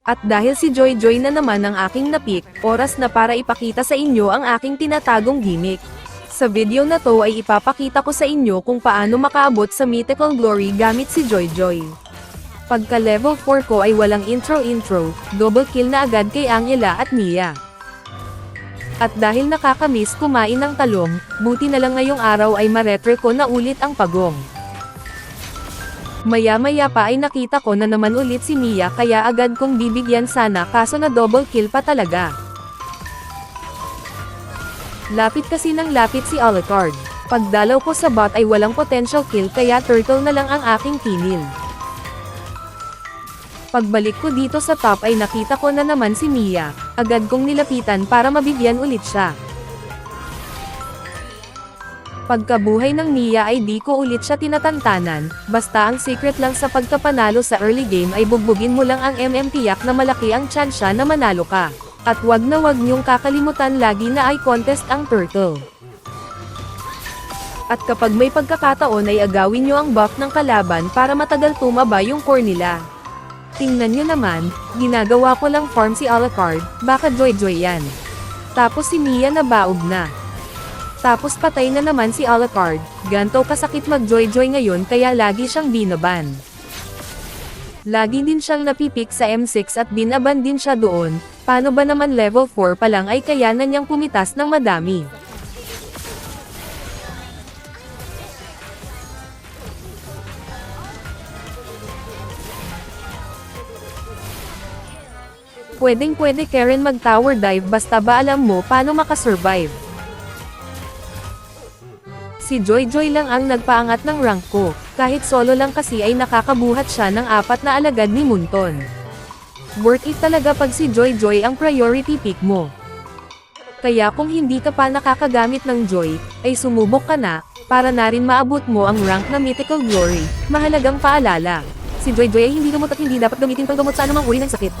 At dahil si Joy Joy na naman ang aking napik, oras na para ipakita sa inyo ang aking tinatagong gimmick. Sa video na to ay ipapakita ko sa inyo kung paano makaabot sa mythical glory gamit si Joy Joy. Pagka level 4 ko ay walang intro, double kill na agad kay Angela at Mia. At dahil nakakamiss kumain ng talong, buti na lang ngayong araw ay maretre ko na ulit ang pagong. Maya-maya pa ay nakita ko na naman ulit si Mia kaya agad kong bibigyan sana kaso na double kill pa talaga. Lapit kasi ng lapit si Alucard. Pagdalaw ko sa bot ay walang potential kill kaya turtle na lang ang aking kinil. Pagbalik ko dito sa top ay nakita ko na naman si Mia, agad kong nilapitan para mabigyan ulit siya. Pagkabuhay ng Mia ay di ko ulit siya tinatantanan, basta ang secret lang sa pagkapanalo sa early game ay bugbugin mo lang ang tiyak na malaki ang tsansya na manalo ka. At wag na wag niyong kakalimutan lagi na eye contest ang turtle. At kapag may pagkakataon ay agawin niyo ang buff ng kalaban para matagal tumaba yung core nila. Tingnan niyo naman, ginagawa ko lang farm si Alucard, baka Joy Joy yan. Tapos si Mia na baog na. Tapos patay na naman si Alucard, ganto kasakit mag Joy Joy ngayon kaya lagi siyang binaban. Lagi din siyang napipik sa M6 at binaban din siya doon, paano ba naman level 4 pa lang ay kayanan niyang pumitas ng madami. Pwedeng-pwede Karen mag tower dive basta ba alam mo paano makasurvive. Si Joy Joy lang ang nagpaangat ng rank ko, kahit solo lang kasi ay nakakabuhat siya ng 4 na alagad ni Munton. Worth it talaga pag si Joy Joy ang priority pick mo. Kaya kung hindi ka pa nakakagamit ng Joy, ay sumubok ka na, para na rin maabot mo ang rank na mythical glory. Mahalagang paalala, si Joy Joy ay hindi gamot at hindi dapat gamitin pang gamot sa anumang uri ng sakit.